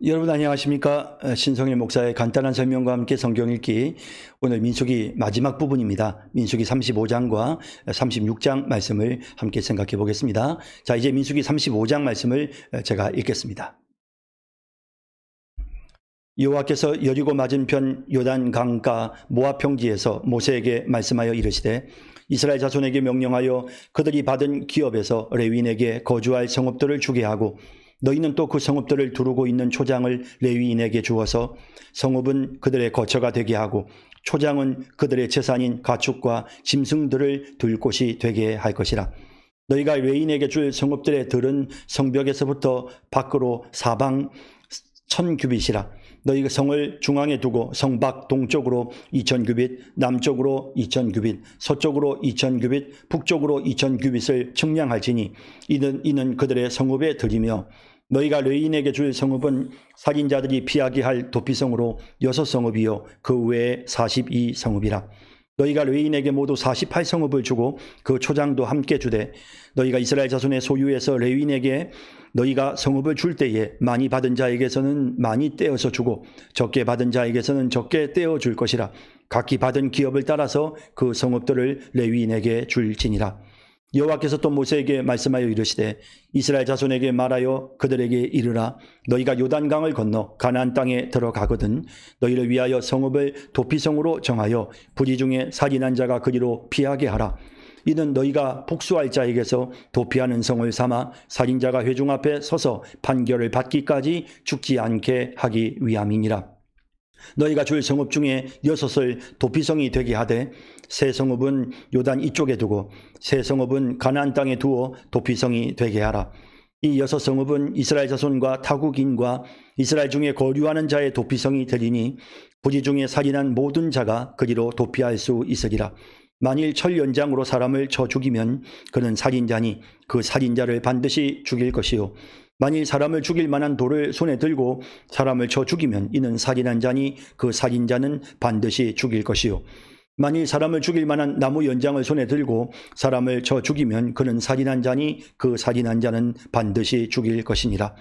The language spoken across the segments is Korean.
여러분 안녕하십니까? 신성일 목사의 간단한 설명과 함께 성경 읽기. 오늘 민수기 마지막 부분입니다. 민수기 35장과 36장 말씀을 함께 생각해 보겠습니다. 자, 이제 민수기 35장 말씀을 제가 읽겠습니다. 여호와께서 여리고 맞은편 요단 강가 모압 평지에서 모세에게 말씀하여 이르시되 이스라엘 자손에게 명령하여 그들이 받은 기업에서 레위인에게 거주할 성읍들을 주게 하고 너희는 또 그 성읍들을 두르고 있는 초장을 레위인에게 주어서 성읍은 그들의 거처가 되게 하고 초장은 그들의 재산인 가축과 짐승들을 둘 곳이 되게 할 것이라. 너희가 레위인에게 줄 성읍들의 들은 성벽에서부터 밖으로 사방 1000규빗이라. 너희가 성을 중앙에 두고 성밖 동쪽으로 2000규빗, 남쪽으로 2000규빗, 서쪽으로 2000규빗, 북쪽으로 2000규빗을 측량할지니 이는 그들의 성읍에 들이며 너희가 레위인에게 줄 성읍은 살인자들이 피하게 할 도피성으로 6성읍이요 그 외에 42성읍이라. 너희가 레위인에게 모두 48성읍을 주고 그 초장도 함께 주되 너희가 이스라엘 자손의 소유에서 레위인에게 너희가 성읍을 줄 때에 많이 받은 자에게서는 많이 떼어서 주고 적게 받은 자에게서는 적게 떼어 줄 것이라. 각기 받은 기업을 따라서 그 성읍들을 레위인에게 줄지니라. 여호와께서 또 모세에게 말씀하여 이르시되 이스라엘 자손에게 말하여 그들에게 이르라. 너희가 요단강을 건너 가나안 땅에 들어가거든 너희를 위하여 성읍을 도피성으로 정하여 부지 중에 살인한 자가 그리로 피하게 하라. 이는 너희가 복수할 자에게서 도피하는 성을 삼아 살인자가 회중 앞에 서서 판결을 받기까지 죽지 않게 하기 위함이니라. 너희가 줄 성읍 중에 6을 도피성이 되게 하되 세 성읍은 요단 이쪽에 두고 세 성읍은 가나안 땅에 두어 도피성이 되게 하라. 이 6성읍은 이스라엘 자손과 타국인과 이스라엘 중에 거류하는 자의 도피성이 되리니 부지 중에 살인한 모든 자가 그리로 도피할 수 있으리라. 만일 철 연장으로 사람을 쳐 죽이면 그는 살인자니 그 살인자를 반드시 죽일 것이요 만일 사람을 죽일 만한 돌을 손에 들고 사람을 쳐 죽이면 이는 살인한 자니 그 살인자는 반드시 죽일 것이요 만일 사람을 죽일 만한 나무 연장을 손에 들고 사람을 쳐 죽이면 그는 살인한 자니 그 살인한 자는 반드시 죽일 것이니라.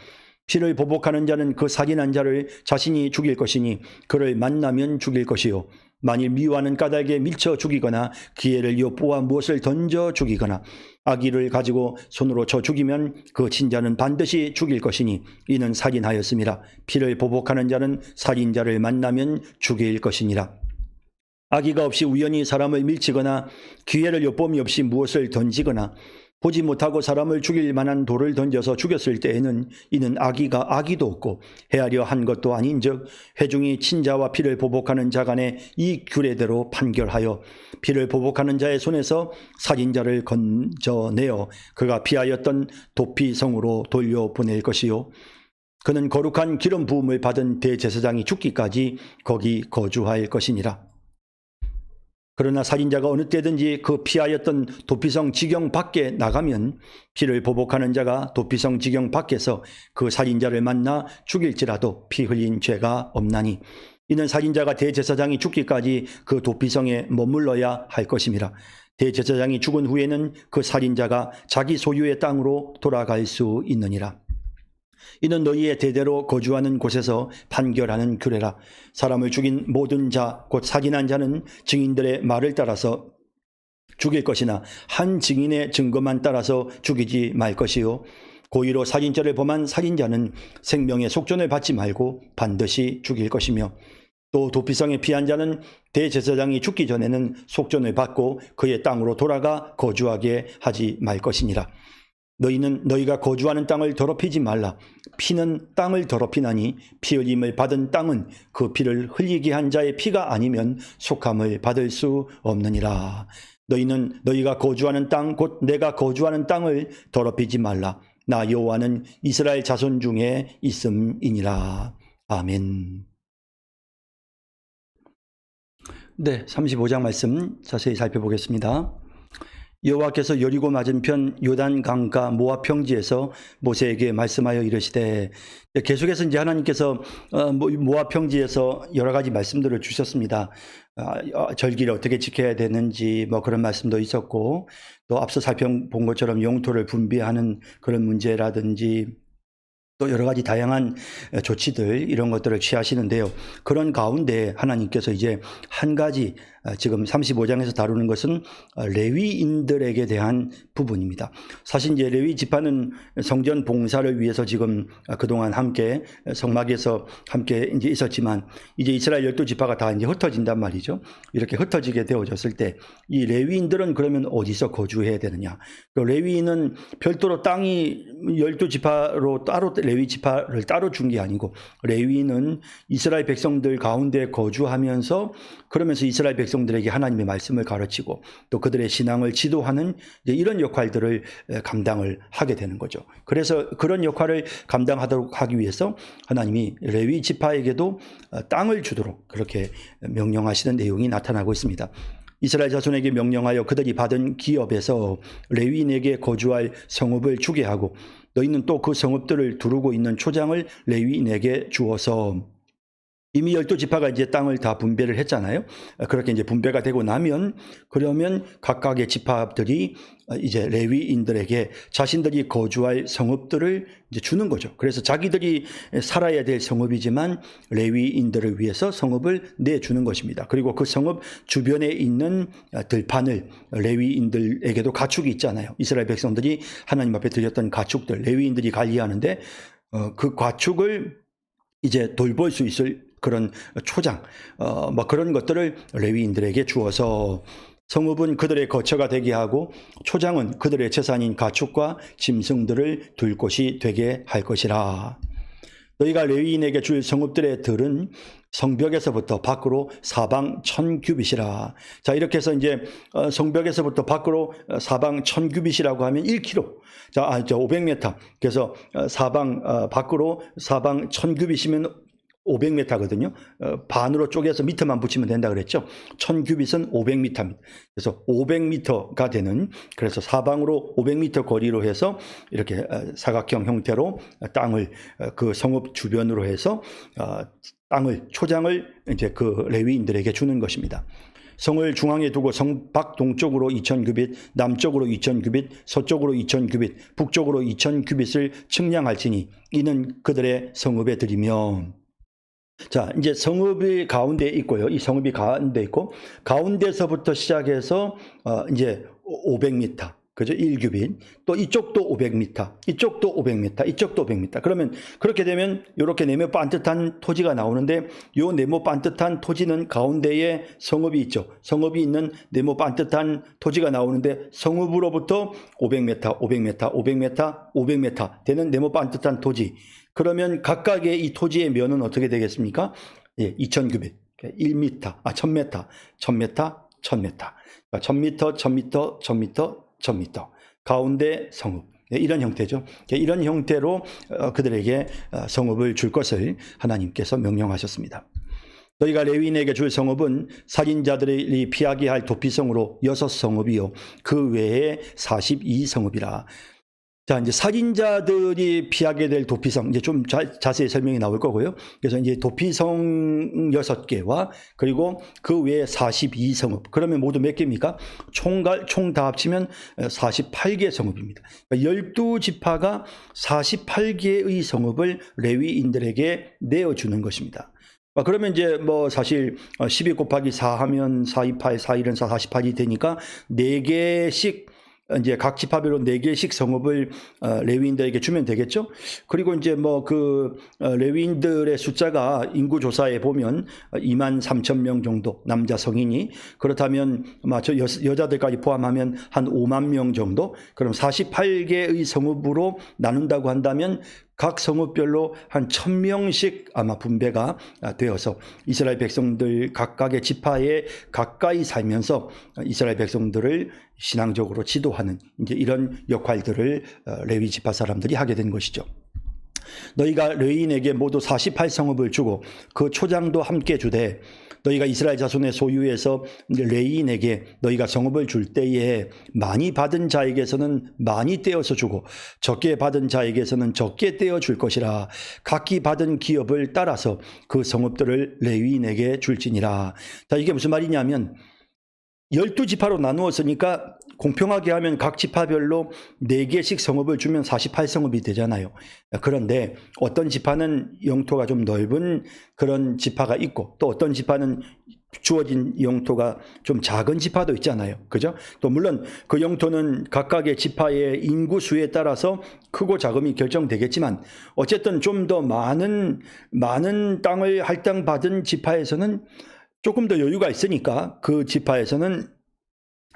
피를 보복하는 자는 그 살인한 자를 자신이 죽일 것이니 그를 만나면 죽일 것이요 만일 미워하는 까닭에 밀쳐 죽이거나 기회를 엿보아 무엇을 던져 죽이거나 악의를 가지고 손으로 쳐 죽이면 그 친자는 반드시 죽일 것이니 이는 살인하였음이라. 피를 보복하는 자는 살인자를 만나면 죽일 것이니라. 악의가 없이 우연히 사람을 밀치거나 기회를 엿봄이 없이 무엇을 던지거나 보지 못하고 사람을 죽일 만한 돌을 던져서 죽였을 때에는 이는 악의가 악의도 없고 헤아려 한 것도 아닌즉 회중이 친자와 피를 보복하는 자 간에 이 규례대로 판결하여 피를 보복하는 자의 손에서 살인자를 건져내어 그가 피하였던 도피성으로 돌려보낼 것이요 그는 거룩한 기름 부음을 받은 대제사장이 죽기까지 거기 거주할 것이니라. 그러나 살인자가 어느 때든지 그 피하였던 도피성 지경 밖에 나가면 피를 보복하는 자가 도피성 지경 밖에서 그 살인자를 만나 죽일지라도 피 흘린 죄가 없나니 이는 살인자가 대제사장이 죽기까지 그 도피성에 머물러야 할 것임이라. 대제사장이 죽은 후에는 그 살인자가 자기 소유의 땅으로 돌아갈 수 있느니라. 이는 너희의 대대로 거주하는 곳에서 판결하는 규례라. 사람을 죽인 모든 자 곧 살인한 자는 증인들의 말을 따라서 죽일 것이나 한 증인의 증거만 따라서 죽이지 말 것이요 고의로 살인죄를 범한 살인자는 생명의 속전을 받지 말고 반드시 죽일 것이며 또 도피성에 피한 자는 대제사장이 죽기 전에는 속전을 받고 그의 땅으로 돌아가 거주하게 하지 말 것이니라. 너희는 너희가 거주하는 땅을 더럽히지 말라. 피는 땅을 더럽히나니 피 흘림을 받은 땅은 그 피를 흘리게 한 자의 피가 아니면 속함을 받을 수 없느니라. 너희는 너희가 거주하는 땅 곧 내가 거주하는 땅을 더럽히지 말라. 나 여호와는 이스라엘 자손 중에 있음이니라. 아멘. 네, 35장 말씀 자세히 살펴보겠습니다. 여호와께서 여리고 맞은편 요단 강가 모압 평지에서 모세에게 말씀하여 이르시되 계속해서 이제 하나님께서 모압 평지에서 여러 가지 말씀들을 주셨습니다. 절기를 어떻게 지켜야 되는지 그런 말씀도 있었고 또 앞서 살펴본 것처럼 영토를 분비하는 그런 문제라든지 또 여러 가지 다양한 조치들 이런 것들을 취하시는데요. 그런 가운데 하나님께서 이제 한 가지 지금 35장에서 다루는 것은 레위인들에게 대한 부분입니다. 사실 이제 레위 지파는 성전 봉사를 위해서 지금 그동안 함께 성막에서 함께 이제 있었지만 이제 이스라엘 12지파가 다 이제 흩어진단 말이죠. 이렇게 흩어지게 되어졌을 때 이 레위인들은 그러면 어디서 거주해야 되느냐? 레위인은 별도로 땅이 12지파로 따로 레위 지파를 따로 준 게 아니고 레위인은 이스라엘 백성들 가운데 거주하면서 그러면서 이스라엘 백성들에게 하나님의 말씀을 가르치고 또 그들의 신앙을 지도하는 이런 역할들을 감당을 하게 되는 거죠. 그래서 그런 역할을 감당하도록 하기 위해서 하나님이 레위 지파에게도 땅을 주도록 그렇게 명령하시는 내용이 나타나고 있습니다. 이스라엘 자손에게 명령하여 그들이 받은 기업에서 레위인에게 거주할 성읍을 주게 하고 너희는 또 그 성읍들을 두르고 있는 초장을 레위인에게 주어서 이미 12지파가 이제 땅을 다 분배를 했잖아요. 그렇게 이제 분배가 되고 나면 그러면 각각의 지파들이 이제 레위인들에게 자신들이 거주할 성읍들을 이제 주는 거죠. 그래서 자기들이 살아야 될 성읍이지만 레위인들을 위해서 성읍을 내주는 것입니다. 그리고 그 성읍 주변에 있는 들판을 레위인들에게도 가축이 있잖아요. 이스라엘 백성들이 하나님 앞에 드렸던 가축들 레위인들이 관리하는데 그 가축을 이제 돌볼 수 있을 그런 초장, 뭐 그런 것들을 레위인들에게 주어서 성읍은 그들의 거처가 되게 하고 초장은 그들의 재산인 가축과 짐승들을 둘 곳이 되게 할 것이라. 너희가 레위인에게 줄 성읍들의 들은 성벽에서부터 밖으로 사방 1000규빗이라. 자, 이렇게 해서 이제 성벽에서부터 밖으로 사방 1000규빗이라고 하면 1km. 자, 500m. 그래서 사방 밖으로 사방 1000규빗이면 500m거든요. 반으로 쪼개서 미터만 붙이면 된다 그랬죠. 1000규빗은 500m입니다. 그래서 500m가 되는, 그래서 사방으로 500m 거리로 해서 이렇게 사각형 형태로 땅을 그 성읍 주변으로 해서 땅을 초장을 이제 그 레위인들에게 주는 것입니다. 성을 중앙에 두고 성 밖 동쪽으로 2000규빗, 남쪽으로 2000규빗, 서쪽으로 2000규빗, 북쪽으로 2000규빗을 측량할지니 이는 그들의 성읍에 드리며. 자, 이제 성읍이 가운데 있고요. 이 성읍이 가운데 있고 가운데서부터 시작해서 이제 500m. 그죠? 1규빗. 또 이쪽도 500m. 이쪽도 500m. 이쪽도 500m. 그러면 그렇게 되면 이렇게 네모 반듯한 토지가 나오는데 이 네모 반듯한 토지는 가운데에 성읍이 있죠. 성읍이 있는 네모 반듯한 토지가 나오는데 성읍으로부터 500m, 500m, 500m, 500m 되는 네모 반듯한 토지. 그러면 각각의 이 토지의 면은 어떻게 되겠습니까? 예, 2000규빗, 1m, 1000m, 1000m, 1000m, 1000m, 1000m, 1000m, 1000m. 가운데 성읍. 이런 형태죠. 이런 형태로 그들에게 성읍을 줄 것을 하나님께서 명령하셨습니다. 너희가 레위인에게 줄 성읍은 살인자들이 피하게 할 도피성으로 6성읍이요 그 외에 42성읍이라. 자, 이제 살인자들이 피하게 될 도피성, 이제 좀 자세히 설명이 나올 거고요. 그래서 이제 도피성 6개와 그리고 그 외에 42성읍. 그러면 모두 몇 개입니까? 총 다 합치면 48개 성읍입니다. 그러니까 12지파가 48개의 성읍을 레위인들에게 내어주는 것입니다. 그러면 이제 뭐 사실 12 곱하기 4 하면 4, 2, 8, 4, 1은 4, 48이 되니까 4개씩 이제 각 지파별로 4개씩 성읍을 레위인들에게 주면 되겠죠. 그리고 이제 뭐 그 레위인들의 숫자가 인구 조사에 보면 23,000명 정도 남자 성인이, 그렇다면 여자들까지 포함하면 한 5만 명 정도. 그럼 48개의 성읍으로 나눈다고 한다면 각 성읍별로 한 1000명씩 아마 분배가 되어서 이스라엘 백성들 각각의 지파에 가까이 살면서 이스라엘 백성들을 신앙적으로 지도하는 이제 이런 역할들을 레위 지파 사람들이 하게 된 것이죠. 너희가 레위인에게 모두 48성읍을 주고 그 초장도 함께 주되 너희가 이스라엘 자손의 소유에서 레위인에게 너희가 성읍을 줄 때에 많이 받은 자에게서는 많이 떼어서 주고 적게 받은 자에게서는 적게 떼어 줄 것이라. 각기 받은 기업을 따라서 그 성읍들을 레위인에게 줄지니라. 자, 이게 무슨 말이냐면 12지파로 나누었으니까 공평하게 하면 각 지파별로 4개씩 성읍을 주면 48성읍이 되잖아요. 그런데 어떤 지파는 영토가 좀 넓은 그런 지파가 있고, 또 어떤 지파는 주어진 영토가 좀 작은 지파도 있잖아요. 그죠? 또 물론 그 영토는 각각의 지파의 인구 수에 따라서 크고 작음이 결정되겠지만, 어쨌든 좀 더 많은 땅을 할당받은 지파에서는 조금 더 여유가 있으니까 그 지파에서는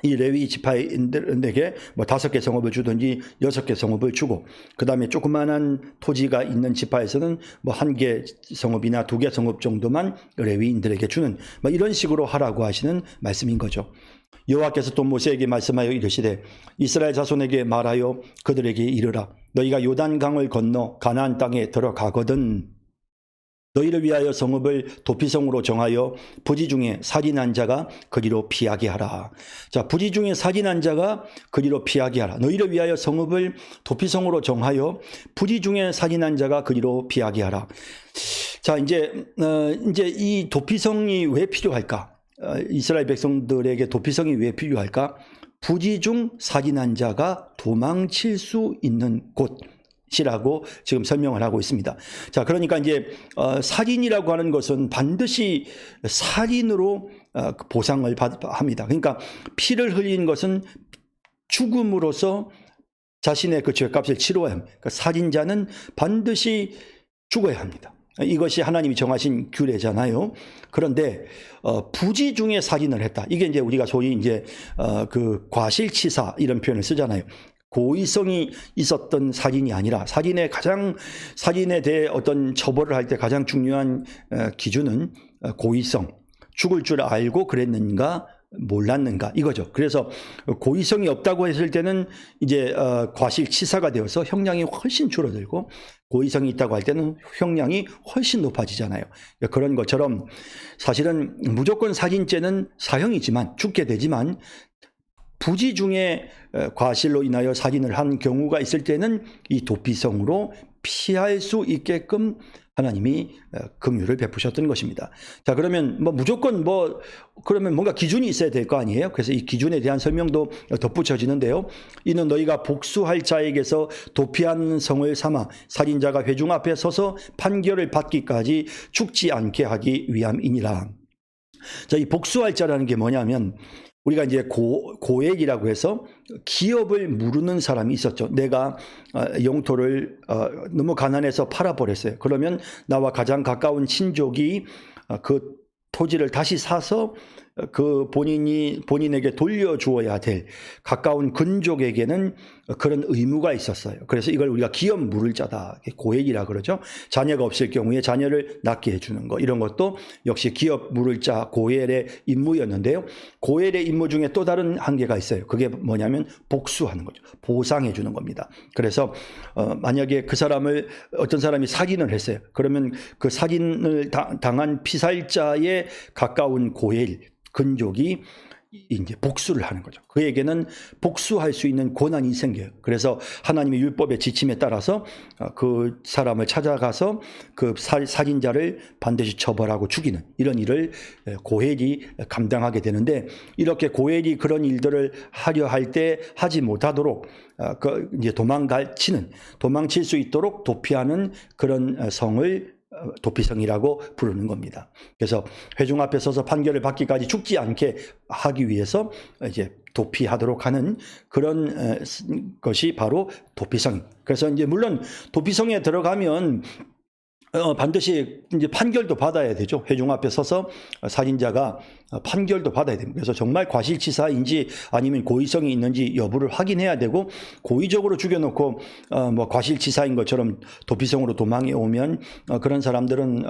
이 레위 지파인들에게 뭐 5개 성읍을 주든지 6개 성읍을 주고, 그 다음에 조그만한 토지가 있는 지파에서는 뭐 1개 성읍이나 2개 성읍 정도만 레위인들에게 주는, 뭐 이런 식으로 하라고 하시는 말씀인 거죠. 여호와께서 또 모세에게 말씀하여 이르시되 이스라엘 자손에게 말하여 그들에게 이르라. 너희가 요단강을 건너 가나안 땅에 들어가거든 너희를 위하여 성읍을 도피성으로 정하여 부지 중에 살인한 자가 그리로 피하게 하라. 자, 부지 중에 살인한 자가 그리로 피하게 하라. 너희를 위하여 성읍을 도피성으로 정하여 부지 중에 살인한 자가 그리로 피하게 하라. 자, 이제 이 도피성이 왜 필요할까? 이스라엘 백성들에게 도피성이 왜 필요할까? 부지 중 살인한 자가 도망칠 수 있는 곳. 이라고 지금 설명을 하고 있습니다. 자, 그러니까 이제 살인이라고 하는 것은 반드시 살인으로 보상을 합니다. 그러니까 피를 흘린 것은 죽음으로써 자신의 그 죄값을 치러야 합니다. 그러니까 살인자는 반드시 죽어야 합니다. 이것이 하나님이 정하신 규례잖아요. 그런데 부지 중에 살인을 했다. 이게 이제 우리가 소위 이제 그 과실치사 이런 표현을 쓰잖아요. 고의성이 있었던 살인이 아니라 살인에 대해 어떤 처벌을 할 때 가장 중요한 기준은 고의성, 죽을 줄 알고 그랬는가 몰랐는가 이거죠. 그래서 고의성이 없다고 했을 때는 이제 과실치사가 되어서 형량이 훨씬 줄어들고, 고의성이 있다고 할 때는 형량이 훨씬 높아지잖아요. 그런 것처럼 사실은 무조건 살인죄는 사형이지만 죽게 되지만, 부지 중에 과실로 인하여 살인을 한 경우가 있을 때는 이 도피성으로 피할 수 있게끔 하나님이 긍휼을 베푸셨던 것입니다. 자, 그러면 무조건 그러면 뭔가 기준이 있어야 될 거 아니에요? 그래서 이 기준에 대한 설명도 덧붙여지는데요. 이는 너희가 복수할 자에게서 도피한 성을 삼아 살인자가 회중 앞에 서서 판결을 받기까지 죽지 않게 하기 위함이니라. 자, 이 복수할 자라는 게 뭐냐면, 우리가 이제 고액이라고 해서 기업을 무르는 사람이 있었죠. 내가 영토를 너무 가난해서 팔아버렸어요. 그러면 나와 가장 가까운 친족이 그 토지를 다시 사서 그 본인에게 돌려주어야 될 가까운 근족에게는 그런 의무가 있었어요. 그래서 이걸 우리가 기업 물을 자다, 고액이라 그러죠. 자녀가 없을 경우에 자녀를 낳게 해주는 거, 이런 것도 역시 기업 물을 자 고엘의 임무였는데요. 고엘의 임무 중에 또 다른 한계가 있어요. 그게 뭐냐면 복수하는 거죠. 보상해 주는 겁니다. 그래서 만약에 어떤 사람이 살인을 했어요. 그러면 그 살인을 당한 피살자의 가까운 고엘, 근족이 이제 복수를 하는 거죠. 그에게는 복수할 수 있는 권한이 생겨요. 그래서 하나님의 율법의 지침에 따라서 그 사람을 찾아가서 그 살인자를 반드시 처벌하고 죽이는 이런 일을 고엘이 감당하게 되는데, 이렇게 고엘이 그런 일들을 하려 할 때 하지 못하도록 이제 도망칠 수 있도록 도피하는 그런 성을 도피성이라고 부르는 겁니다. 그래서 회중 앞에 서서 판결을 받기까지 죽지 않게 하기 위해서 이제 도피하도록 하는 그런 것이 바로 도피성. 그래서 이제 물론 도피성에 들어가면 반드시 이제 판결도 받아야 되죠. 회중 앞에 서서 살인자가 판결도 받아야 됩니다. 그래서 정말 과실치사인지 아니면 고의성이 있는지 여부를 확인해야 되고, 고의적으로 죽여놓고 과실치사인 것처럼 도피성으로 도망해 오면 그런 사람들은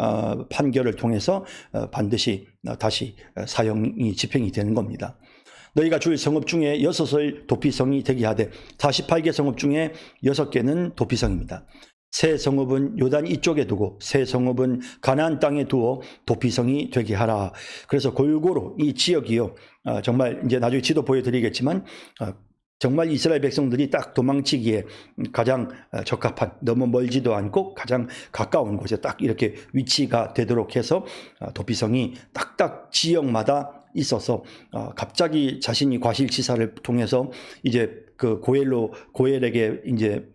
판결을 통해서 반드시 다시 사형이 집행이 되는 겁니다. 너희가 줄 성읍 중에 6을 도피성이 되게 하되 48개 성읍 중에 6개는 도피성입니다. 새 성읍은 요단 이쪽에 두고 새 성읍은 가나안 땅에 두어 도피성이 되게 하라. 그래서 골고루 이 지역이요, 정말 이제 나중에 지도 보여드리겠지만 정말 이스라엘 백성들이 딱 도망치기에 가장 적합한, 너무 멀지도 않고 가장 가까운 곳에 딱 이렇게 위치가 되도록 해서 도피성이 딱딱 지역마다 있어서 갑자기 자신이 과실치사를 통해서 이제 그 고엘에게 이제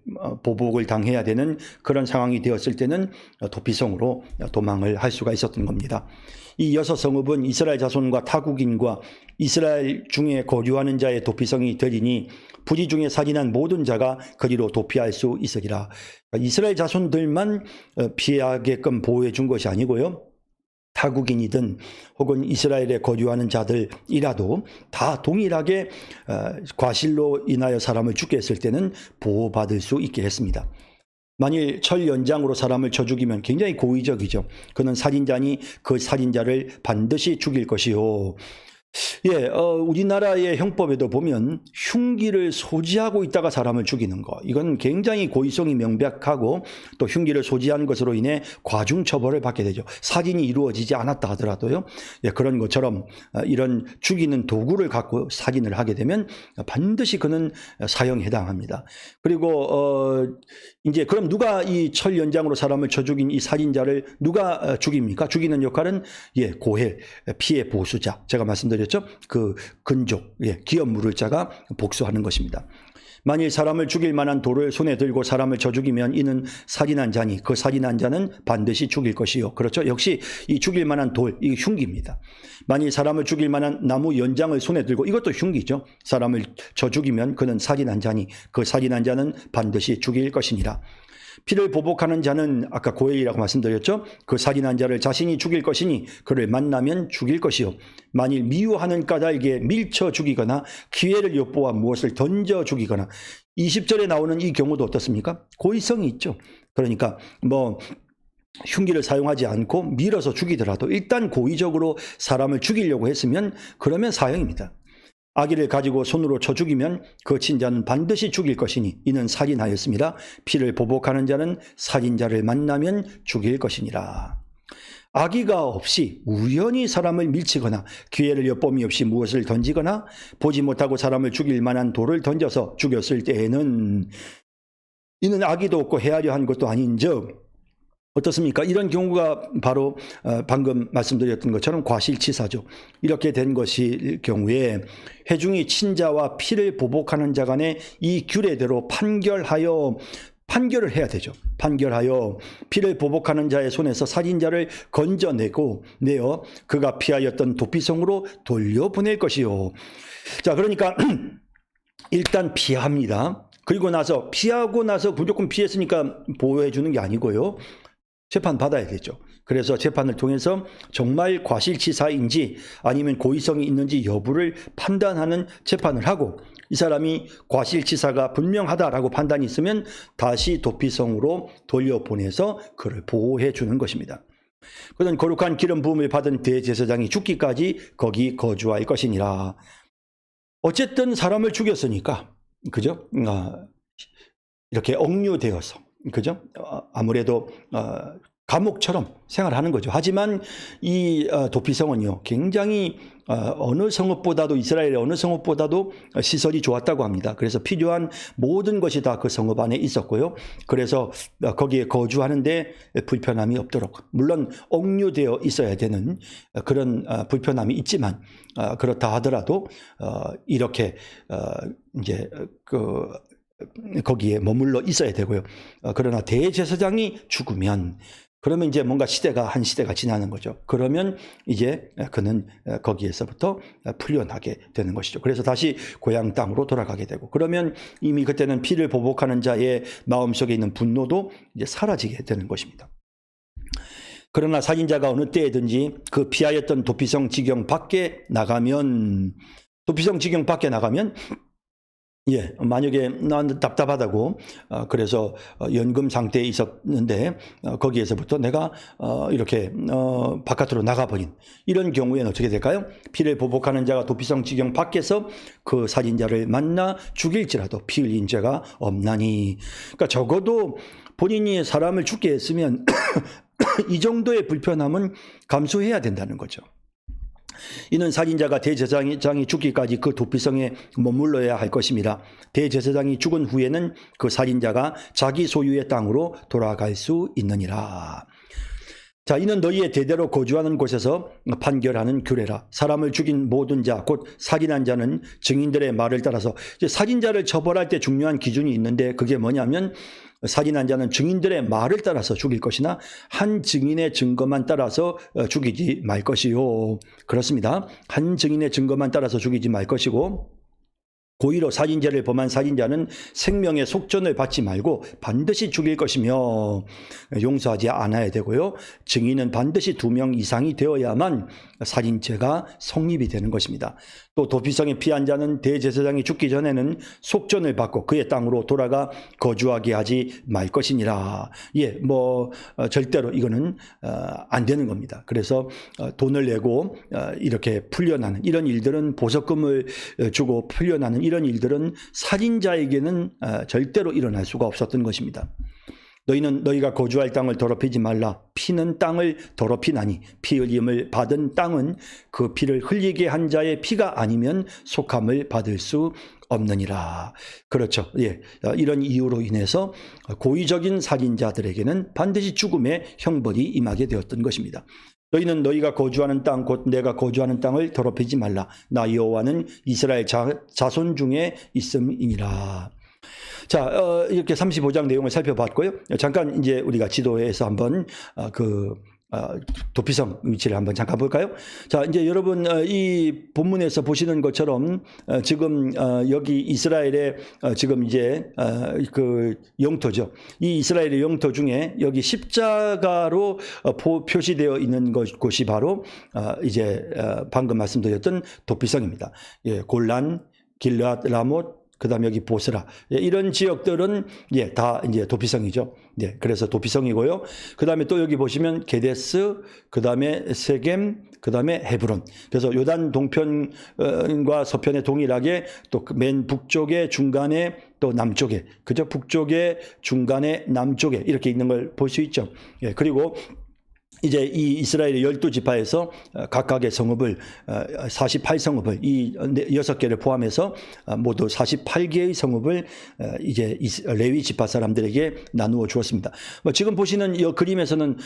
보복을 당해야 되는 그런 상황이 되었을 때는 도피성으로 도망을 할 수가 있었던 겁니다. 이 6성읍은 이스라엘 자손과 타국인과 이스라엘 중에 거주하는 자의 도피성이 되리니 부지 중에 살인한 모든 자가 그리로 도피할 수 있으리라. 이스라엘 자손들만 피하게끔 보호해 준 것이 아니고요. 타국인이든 혹은 이스라엘에 거주하는 자들이라도 다 동일하게 과실로 인하여 사람을 죽게 했을 때는 보호받을 수 있게 했습니다. 만일 철 연장으로 사람을 쳐 죽이면 굉장히 고의적이죠. 그는 살인자니 그 살인자를 반드시 죽일 것이요. 우리나라의 형법에도 보면 흉기를 소지하고 있다가 사람을 죽이는 거, 이건 굉장히 고의성이 명백하고 또 흉기를 소지한 것으로 인해 과중 처벌을 받게 되죠. 살인이 이루어지지 않았다 하더라도요. 그런 것처럼 이런 죽이는 도구를 갖고 살인을 하게 되면 반드시 그는 사형에 해당합니다. 그리고 이제 그럼 누가 이 철 연장으로 사람을 쳐 죽인 이 살인자를 누가 죽입니까? 죽이는 역할은 고엘, 피해 보수자, 제가 말씀드렸죠. 그 근족, 기업 물을 자가 복수하는 것입니다. 만일 사람을 죽일 만한 돌을 손에 들고 사람을 쳐 죽이면 이는 살인한 자니 그 살인한 자는 반드시 죽일 것이요. 그렇죠. 역시 이 죽일 만한 돌, 이 흉기입니다. 만일 사람을 죽일 만한 나무 연장을 손에 들고, 이것도 흉기죠. 사람을 쳐 죽이면 그는 살인한 자니 그 살인한 자는 반드시 죽일 것이니라. 피를 보복하는 자는 아까 고엘이라고 말씀드렸죠. 그 살인한 자를 자신이 죽일 것이니 그를 만나면 죽일 것이요. 만일 미워하는 까닭에 밀쳐 죽이거나 기회를 엿보아 무엇을 던져 죽이거나, 20절에 나오는 이 경우도 어떻습니까? 고의성이 있죠. 그러니까 흉기를 사용하지 않고 밀어서 죽이더라도 일단 고의적으로 사람을 죽이려고 했으면 그러면 사형입니다. 아기를 가지고 손으로 쳐 죽이면 그 친자는 반드시 죽일 것이니 이는 살인하였습니다. 피를 보복하는 자는 살인자를 만나면 죽일 것이니라. 아기가 없이 우연히 사람을 밀치거나 기회를 엿봄이 없이 무엇을 던지거나 보지 못하고 사람을 죽일 만한 돌을 던져서 죽였을 때에는 이는 아기도 없고 헤아려 한 것도 아닌즉 어떻습니까? 이런 경우가 바로 방금 말씀드렸던 것처럼 과실치사죠. 이렇게 된 것일 경우에 회중이 친자와 피를 보복하는 자 간에 이 규례대로 판결을 해야 되죠. 판결하여 피를 보복하는 자의 손에서 살인자를 건져내어 그가 피하였던 도피성으로 돌려보낼 것이요. 자, 그러니까 일단 피합니다. 그리고 나서 피하고 나서 무조건 피했으니까 보호해 주는 게 아니고요. 재판 받아야 되죠. 그래서 재판을 통해서 정말 과실치사인지 아니면 고의성이 있는지 여부를 판단하는 재판을 하고, 이 사람이 과실치사가 분명하다라고 판단이 있으면 다시 도피성으로 돌려보내서 그를 보호해 주는 것입니다. 그는 거룩한 기름 부음을 받은 대제사장이 죽기까지 거기 거주할 것이니라. 어쨌든 사람을 죽였으니까, 그죠? 이렇게 억류되어서, 그죠? 아무래도 감옥처럼 생활하는 거죠. 하지만 이 도피성은요, 굉장히 어느 성읍보다도, 이스라엘의 어느 성읍보다도 시설이 좋았다고 합니다. 그래서 필요한 모든 것이 다 그 성읍 안에 있었고요. 그래서 거기에 거주하는데 불편함이 없도록, 물론 억류되어 있어야 되는 그런 불편함이 있지만, 그렇다 하더라도 이렇게 이제 거기에 머물러 있어야 되고요. 그러나 대제사장이 죽으면, 그러면 이제 뭔가 한 시대가 지나는 거죠. 그러면 이제 그는 거기에서부터 풀려나게 되는 것이죠. 그래서 다시 고향 땅으로 돌아가게 되고, 그러면 이미 그때는 피를 보복하는 자의 마음속에 있는 분노도 이제 사라지게 되는 것입니다. 그러나 살인자가 어느 때에든지 그 피하였던 도피성 지경 밖에 나가면, 만약에 난 답답하다고 그래서 연금 상태에 있었는데 거기에서부터 내가 이렇게 바깥으로 나가버린 이런 경우에는 어떻게 될까요? 피를 보복하는 자가 도피성 지경 밖에서 그 살인자를 만나 죽일지라도 피 흘린 죄가 없나니. 그러니까 적어도 본인이 사람을 죽게 했으면 이 정도의 불편함은 감수해야 된다는 거죠. 이는 살인자가 대제사장이 죽기까지 그 도피성에 머물러야 할 것입니다. 대제사장이 죽은 후에는 그 살인자가 자기 소유의 땅으로 돌아갈 수 있느니라. 자, 이는 너희의 대대로 거주하는 곳에서 판결하는 규례라. 사람을 죽인 모든 자, 곧 살인한 자는 증인들의 말을 따라서, 이제 살인자를 처벌할 때 중요한 기준이 있는데 그게 뭐냐면 살인한 자는 증인들의 말을 따라서 죽일 것이나 한 증인의 증거만 따라서 죽이지 말 것이요. 그렇습니다. 한 증인의 증거만 따라서 죽이지 말 것이고, 고의로 살인죄를 범한 살인자는 생명의 속전을 받지 말고 반드시 죽일 것이며 용서하지 않아야 되고요. 증인은 반드시 2명 이상이 되어야만 살인죄가 성립이 되는 것입니다. 또 도피성에 피한 자는 대제사장이 죽기 전에는 속전을 받고 그의 땅으로 돌아가 거주하게 하지 말 것이니라. 절대로 이거는 안 되는 겁니다. 그래서 돈을 내고 이렇게 풀려나는 이런 일들은, 보석금을 주고 풀려나는 이런 일들은 살인자에게는 절대로 일어날 수가 없었던 것입니다. 너희는 너희가 거주할 땅을 더럽히지 말라. 피는 땅을 더럽히나니 피 흘림을 받은 땅은 그 피를 흘리게 한 자의 피가 아니면 속함을 받을 수 없느니라. 그렇죠. 예. 이런 이유로 인해서 고의적인 살인자들에게는 반드시 죽음의 형벌이 임하게 되었던 것입니다. 너희는 너희가 거주하는 땅, 곧 내가 거주하는 땅을 더럽히지 말라. 나 여호와는 이스라엘 자손 중에 있음이니라. 자, 이렇게 35장 내용을 살펴봤고요. 잠깐 이제 우리가 지도에서 한번 도피성 위치를 한번 잠깐 볼까요? 자, 이제 여러분 이 본문에서 보시는 것처럼 지금 여기 이스라엘의 지금 이제 그 영토죠. 이 이스라엘의 영토 중에 여기 십자가로 표시되어 있는 곳이 바로 이제 방금 말씀드렸던 도피성입니다. 예, 골란, 길르앗, 라못, 그다음에 여기 보스라, 이런 지역들은 다 이제 도피성이죠. 그래서 도피성이고요. 그다음에 또 여기 보시면 게데스, 그다음에 세겜, 그다음에 헤브론. 그래서 요단 동편과 서편에 동일하게 또 맨 북쪽에 중간에 또 남쪽에, 그죠? 북쪽에 중간에 남쪽에 이렇게 있는 걸 볼 수 있죠. 그리고 이제 이 이스라엘의 12지파에서 각각의 성읍을 48성읍을 이 6개를 포함해서 모두 48개의 성읍을 이제 레위 지파 사람들에게 나누어 주었습니다. 지금 보시는 이 그림에서는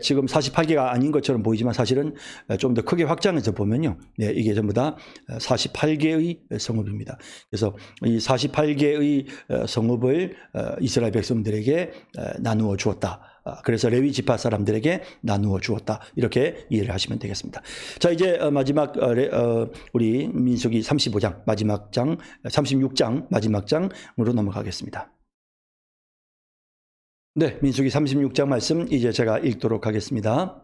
지금 48개가 아닌 것처럼 보이지만 사실은 좀 더 크게 확장해서 보면요. 이게 전부 다 48개의 성읍입니다. 그래서 이 48개의 성읍을 이스라엘 백성들에게 나누어 주었다. 그래서 레위 지파 사람들에게 나누어 주었다. 이렇게 이해를 하시면 되겠습니다. 자, 이제 마지막 우리 민수기 35장 마지막 장, 36장 마지막 장으로 넘어가겠습니다. 네, 민수기 36장 말씀 이제 제가 읽도록 하겠습니다.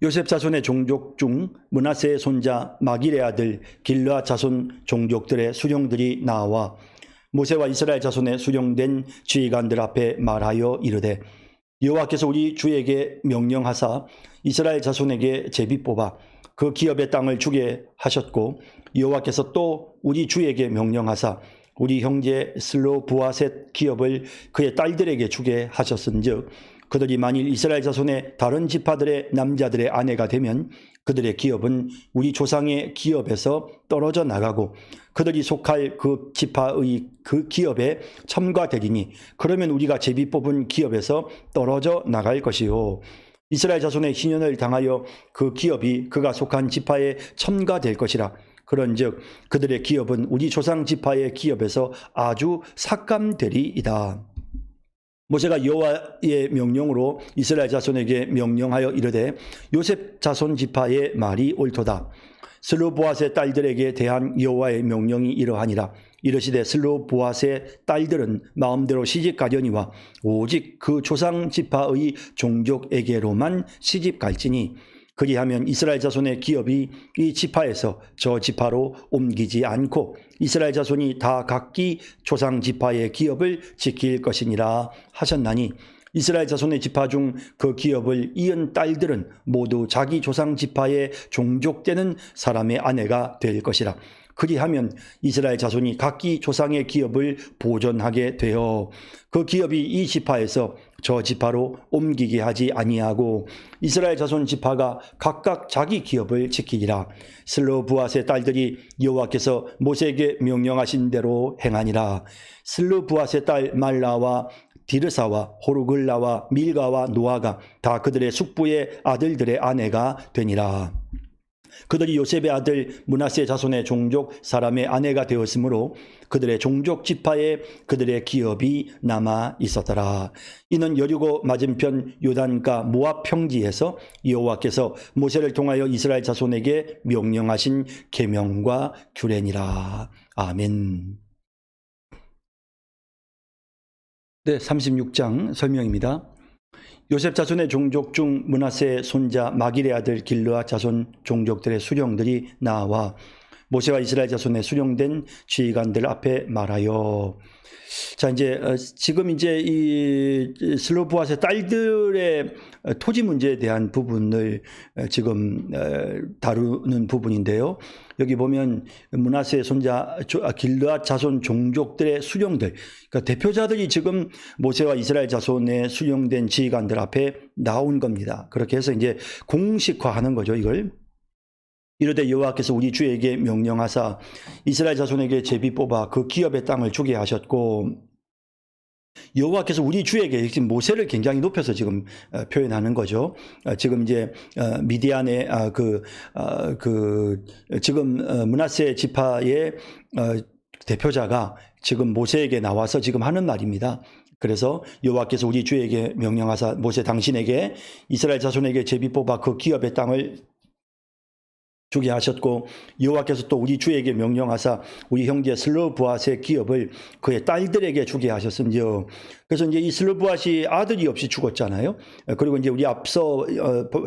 요셉 자손의 종족 중 므낫세의 손자 마길의 아들 길르앗 자손 종족들의 수령들이 나와 모세와 이스라엘 자손의 수령된 지휘관들 앞에 말하여 이르되, 여호와께서 우리 주에게 명령하사 이스라엘 자손에게 제비 뽑아 그 기업의 땅을 주게 하셨고, 여호와께서 또 우리 주에게 명령하사 우리 형제 슬로브아셋 기업을 그의 딸들에게 주게 하셨은즉, 그들이 만일 이스라엘 자손의 다른 지파들의 남자들의 아내가 되면 그들의 기업은 우리 조상의 기업에서 떨어져 나가고 그들이 속할 그 지파의 그 기업에 첨가되리니, 그러면 우리가 제비 뽑은 기업에서 떨어져 나갈 것이요, 이스라엘 자손의 희년을 당하여 그 기업이 그가 속한 지파에 첨가될 것이라. 그런즉 그들의 기업은 우리 조상 지파의 기업에서 아주 삭감되리이다. 모세가 여호와의 명령으로 이스라엘 자손에게 명령하여 이르되, 요셉 자손 지파의 말이 옳도다. 슬로보앗의 딸들에게 대한 여호와의 명령이 이러하니라. 이르시되 슬로보앗의 딸들은 마음대로 시집가려니와 오직 그 조상 지파의 종족에게로만 시집갈지니, 그리하면 이스라엘 자손의 기업이 이 지파에서 저 지파로 옮기지 않고 이스라엘 자손이 다 각기 조상 지파의 기업을 지킬 것이니라 하셨나니, 이스라엘 자손의 지파 중 그 기업을 이은 딸들은 모두 자기 조상 지파의 종족되는 사람의 아내가 될 것이라. 그리하면 이스라엘 자손이 각기 조상의 기업을 보존하게 되어 그 기업이 이 지파에서 저 지파로 옮기게 하지 아니하고 이스라엘 자손 지파가 각각 자기 기업을 지키리라. 슬로브앗의 딸들이 여호와께서 모세에게 명령하신 대로 행하니라. 슬로브앗의 딸 말라와 디르사와 호르글라와 밀가와 노아가 다 그들의 숙부의 아들들의 아내가 되니라. 그들이 요셉의 아들 므낫세 자손의 종족 사람의 아내가 되었으므로 그들의 종족 지파에 그들의 기업이 남아 있었더라. 이는 여리고 맞은편 요단가 모압 평지에서 여호와께서 모세를 통하여 이스라엘 자손에게 명령하신 계명과 규례니라. 아멘. 네, 36장 설명입니다. 요셉 자손의 종족 중 므낫세의 손자 마길의 아들 길르앗 자손 종족들의 수령들이 나와 모세와 이스라엘 자손의 수령된 지휘관들 앞에 말하여. 자, 이제 지금 이제 이 슬로브앗의 딸들의 토지 문제에 대한 부분을 지금 다루는 부분인데요. 여기 보면 므낫세의 손자 길르앗 자손 종족들의 수령들, 그러니까 대표자들이 지금 모세와 이스라엘 자손의 수령된 지휘관들 앞에 나온 겁니다. 그렇게 해서 이제 공식화하는 거죠, 이걸. 이르되 여호와께서 우리 주에게 명령하사 이스라엘 자손에게 제비 뽑아 그 기업의 땅을 주게 하셨고, 여호와께서 우리 주에게, 지금 모세를 굉장히 높여서 지금 표현하는 거죠. 지금 이제 미디안의 지금 므낫세 지파의 대표자가 지금 모세에게 나와서 지금 하는 말입니다. 그래서 여호와께서 우리 주에게 명령하사 모세 당신에게 이스라엘 자손에게 제비 뽑아 그 기업의 땅을 주게 하셨고, 여호와께서 또 우리 주에게 명령하사 우리 형제 슬로브앗의 기업을 그의 딸들에게 주게 하셨은지요. 그래서 이제 이 슬로브앗이 아들이 없이 죽었잖아요. 그리고 이제 우리 앞서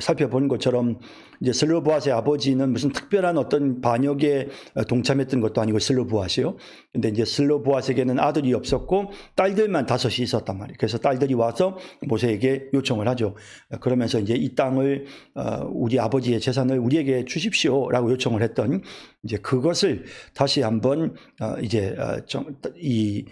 살펴본 것처럼 이제 슬로브앗의 아버지는 무슨 특별한 어떤 반역에 동참했던 것도 아니고 슬로브앗이요. 근데 이제 슬로브앗에게는 아들이 없었고 딸들만 5이 있었단 말이에요. 그래서 딸들이 와서 모세에게 요청을 하죠. 그러면서 이제 이 땅을 우리 아버지의 재산을 우리에게 주십시오라고 요청을 했던, 이제 그것을 다시 한번 이제 이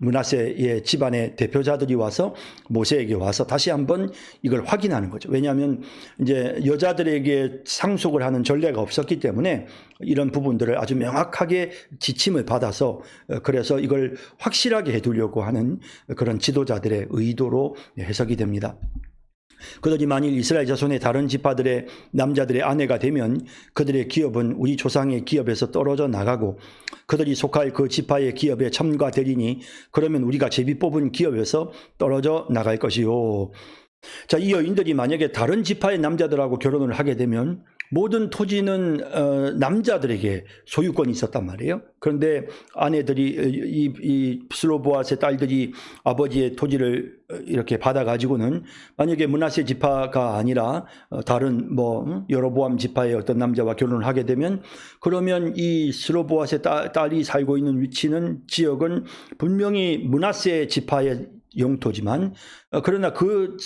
므낫세의 집안의 대표자들이 와서 모세에게 와서 다시 한번 이걸 확인하는 거죠. 왜냐하면 이제 여자들에게 상속을 하는 전례가 없었기 때문에 이런 부분들을 아주 명확하게 지침을 받아서, 그래서 이걸 확실하게 해두려고 하는 그런 지도자들의 의도로 해석이 됩니다. 그들이 만일 이스라엘 자손의 다른 지파들의 남자들의 아내가 되면 그들의 기업은 우리 조상의 기업에서 떨어져 나가고 그들이 속할 그 지파의 기업에 첨가되리니 그러면 우리가 제비 뽑은 기업에서 떨어져 나갈 것이요. 자, 이 여인들이 만약에 다른 지파의 남자들하고 결혼을 하게 되면 모든 토지는 남자들에게 소유권이 있었단 말이에요. 그런데 아내들이 이 슬로브앗의 딸들이 아버지의 토지를 이렇게 받아가지고는 만약에 므낫세 지파가 아니라 다른 여로보암 지파의 어떤 남자와 결혼을 하게 되면, 그러면 이 슬로브앗의 딸이 살고 있는 위치는, 지역은 분명히 므낫세 지파의 영토지만, 그러나 그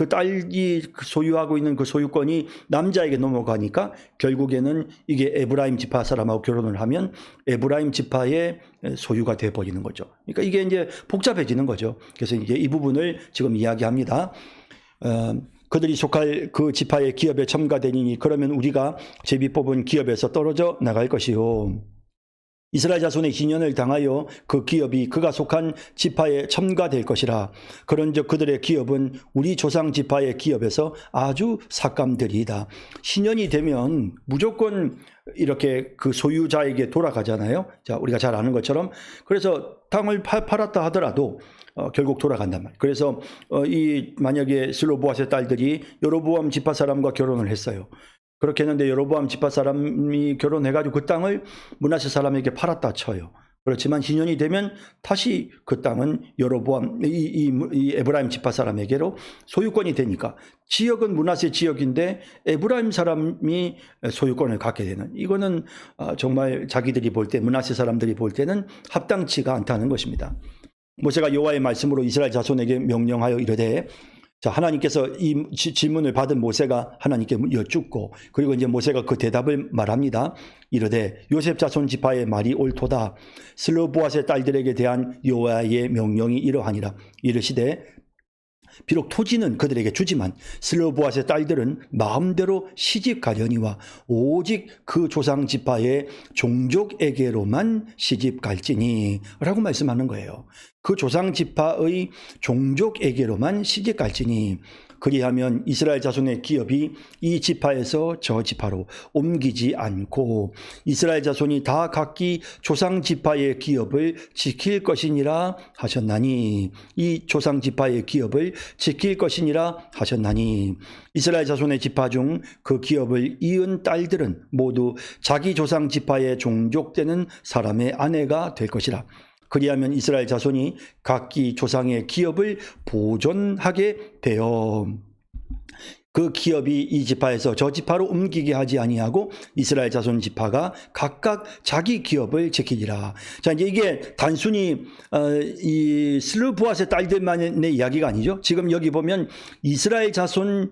딸이 소유하고 있는 그 소유권이 남자에게 넘어가니까 결국에는 이게 에브라임 지파 사람하고 결혼을 하면 에브라임 지파의 소유가 되어버리는 거죠. 그러니까 이게 이제 복잡해지는 거죠. 그래서 이제 이 부분을 지금 이야기합니다. 그들이 속할 그 지파의 기업에 첨가되니 그러면 우리가 제비 뽑은 기업에서 떨어져 나갈 것이요. 이스라엘 자손의 희년을 당하여 그 기업이 그가 속한 지파에 첨가될 것이라. 그런즉 그들의 기업은 우리 조상 지파의 기업에서 아주 삭감되리이다. 희년이 되면 무조건 이렇게 그 소유자에게 돌아가잖아요. 자, 우리가 잘 아는 것처럼. 그래서 땅을 팔았다 하더라도 결국 돌아간단 말이에요. 그래서 만약에 슬로보앗의 딸들이 여로보암 지파 사람과 결혼을 했어요. 그렇게 했는데 여로보암 지파 사람이 결혼해가지고 그 땅을 므낫세 사람에게 팔았다 쳐요. 그렇지만 희년이 되면 다시 그 땅은 여로보암 이 에브라임 지파 사람에게로 소유권이 되니까, 지역은 므낫세 지역인데 에브라임 사람이 소유권을 갖게 되는, 이거는 정말 자기들이 볼 때, 므낫세 사람들이 볼 때는 합당치가 않다는 것입니다. 모세가 여호와의 말씀으로 이스라엘 자손에게 명령하여 이르되, 자, 하나님께서 이 질문을 받은 모세가 하나님께 여쭙고, 그리고 이제 모세가 그 대답을 말합니다. 이르되 요셉 자손 지파의 말이 옳도다. 슬로보앗의 딸들에게 대한 여호와의 명령이 이러하니라. 이르시되 비록 토지는 그들에게 주지만 슬로보앗의 딸들은 마음대로 시집 가려니와 오직 그 조상 지파의 종족에게로만 시집 갈지니 라고 말씀하는 거예요. 그 조상 지파의 종족에게로만 시집갈지니 그리하면 이스라엘 자손의 기업이 이 지파에서 저 지파로 옮기지 않고 이스라엘 자손이 다 각기 조상 지파의 기업을 지킬 것이니라 하셨나니 이 조상 지파의 기업을 지킬 것이니라 하셨나니 이스라엘 자손의 지파 중 그 기업을 이은 딸들은 모두 자기 조상 지파의 종족되는 사람의 아내가 될 것이라. 그리하면 이스라엘 자손이 각기 조상의 기업을 보존하게 되어 그 기업이 이 지파에서 저 지파로 옮기게 하지 아니하고 이스라엘 자손 지파가 각각 자기 기업을 지키리라. 자, 이제 이게 단순히 이 슬루보아스의 딸들만의 이야기가 아니죠. 지금 여기 보면 이스라엘 자손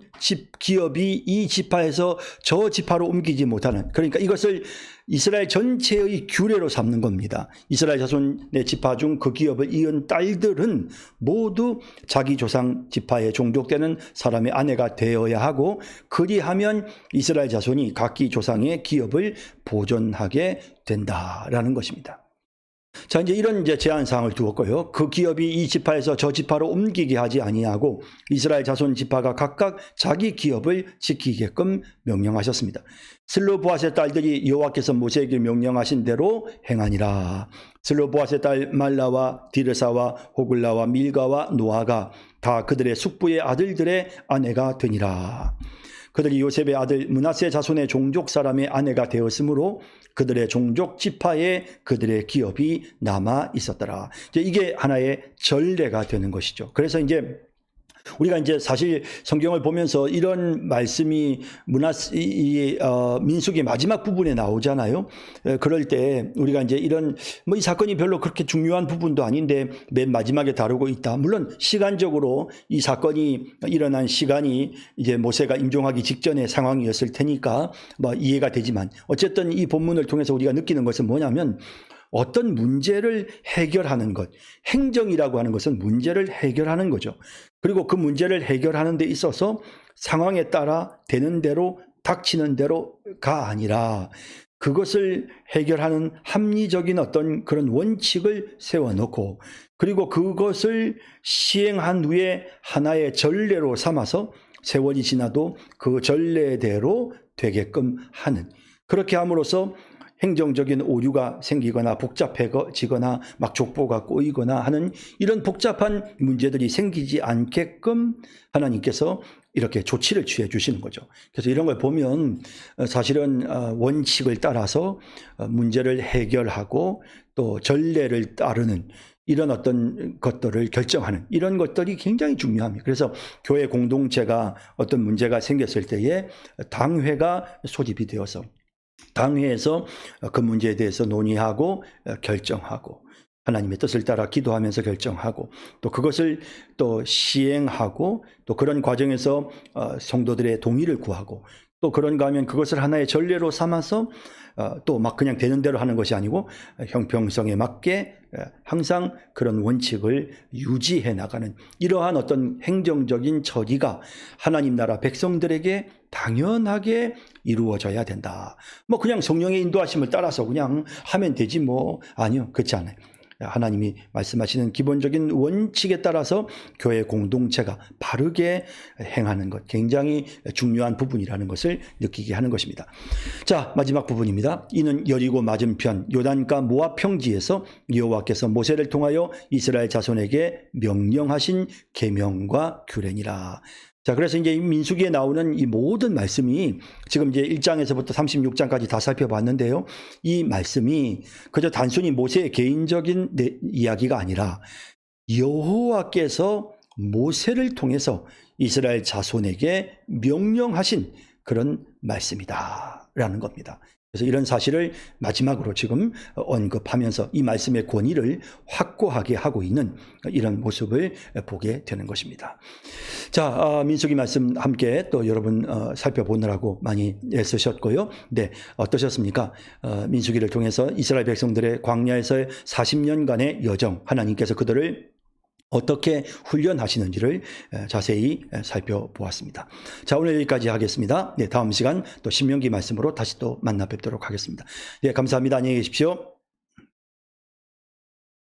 기업이 이 지파에서 저 지파로 옮기지 못하는, 그러니까 이것을 이스라엘 전체의 규례로 삼는 겁니다. 이스라엘 자손의 지파 중 그 기업을 이은 딸들은 모두 자기 조상 지파에 종족되는 사람의 아내가 되어야 하고 그리하면 이스라엘 자손이 각기 조상의 기업을 보존하게 된다라는 것입니다. 자, 이제 이런 제한 사항을 두었고요. 그 기업이 이 지파에서 저 지파로 옮기게 하지 아니하고 이스라엘 자손 지파가 각각 자기 기업을 지키게끔 명령하셨습니다. 슬로보앗의 딸들이 여호와께서 모세에게 명령하신 대로 행하니라. 슬로보앗의 딸 말라와 디르사와 호글라와 밀가와 노아가 다 그들의 숙부의 아들들의 아내가 되니라. 그들이 요셉의 아들 므낫세 자손의 종족 사람의 아내가 되었으므로 그들의 종족 지파에 그들의 기업이 남아 있었더라. 이게 하나의 전례가 되는 것이죠. 그래서 이제 우리가 이제 사실 성경을 보면서 이런 말씀이 민수기 마지막 부분에 나오잖아요. 그럴 때 우리가 이제 이런 이 사건이 별로 그렇게 중요한 부분도 아닌데 맨 마지막에 다루고 있다. 물론 시간적으로 이 사건이 일어난 시간이 이제 모세가 임종하기 직전의 상황이었을 테니까 이해가 되지만 어쨌든 이 본문을 통해서 우리가 느끼는 것은 뭐냐면 어떤 문제를 해결하는 것, 행정이라고 하는 것은 문제를 해결하는 거죠. 그리고 그 문제를 해결하는 데 있어서 상황에 따라 되는 대로 닥치는 대로가 아니라 그것을 해결하는 합리적인 어떤 그런 원칙을 세워놓고 그리고 그것을 시행한 후에 하나의 전례로 삼아서 세월이 지나도 그 전례대로 되게끔 하는, 그렇게 함으로써 행정적인 오류가 생기거나 복잡해지거나 막 족보가 꼬이거나 하는 이런 복잡한 문제들이 생기지 않게끔 하나님께서 이렇게 조치를 취해 주시는 거죠. 그래서 이런 걸 보면 사실은 원칙을 따라서 문제를 해결하고 또 전례를 따르는 이런 어떤 것들을 결정하는 이런 것들이 굉장히 중요합니다. 그래서 교회 공동체가 어떤 문제가 생겼을 때에 당회가 소집이 되어서 당회에서 그 문제에 대해서 논의하고 결정하고 하나님의 뜻을 따라 기도하면서 결정하고 또 그것을 또 시행하고 또 그런 과정에서 성도들의 동의를 구하고 또 그런가 하면 그것을 하나의 전례로 삼아서 또 막 그냥 되는 대로 하는 것이 아니고 형평성에 맞게 항상 그런 원칙을 유지해 나가는 이러한 어떤 행정적인 처리가 하나님 나라 백성들에게 당연하게 이루어져야 된다. 그냥 성령의 인도하심을 따라서 그냥 하면 되지 아니요, 그렇지 않아요. 하나님이 말씀하시는 기본적인 원칙에 따라서 교회 공동체가 바르게 행하는 것, 굉장히 중요한 부분이라는 것을 느끼게 하는 것입니다. 자, 마지막 부분입니다. 이는 여리고 맞은편 요단가 모압 평지에서 여호와께서 모세를 통하여 이스라엘 자손에게 명령하신 계명과 규례니라. 자, 그래서 이제 민수기에 나오는 이 모든 말씀이 지금 이제 1장에서부터 36장까지 다 살펴봤는데요. 이 말씀이 그저 단순히 모세의 개인적인 이야기가 아니라 여호와께서 모세를 통해서 이스라엘 자손에게 명령하신 그런 말씀이다라는 겁니다. 그래서 이런 사실을 마지막으로 지금 언급하면서 이 말씀의 권위를 확고하게 하고 있는 이런 모습을 보게 되는 것입니다. 자, 민수기 말씀 함께 또 여러분 살펴보느라고 많이 애쓰셨고요. 네, 어떠셨습니까? 민수기를 통해서 이스라엘 백성들의 광야에서의 40년간의 여정, 하나님께서 그들을 어떻게 훈련하시는지를 자세히 살펴보았습니다. 자, 오늘 여기까지 하겠습니다. 네, 다음 시간 또 신명기 말씀으로 다시 또 만나 뵙도록 하겠습니다. 네, 감사합니다. 안녕히 계십시오.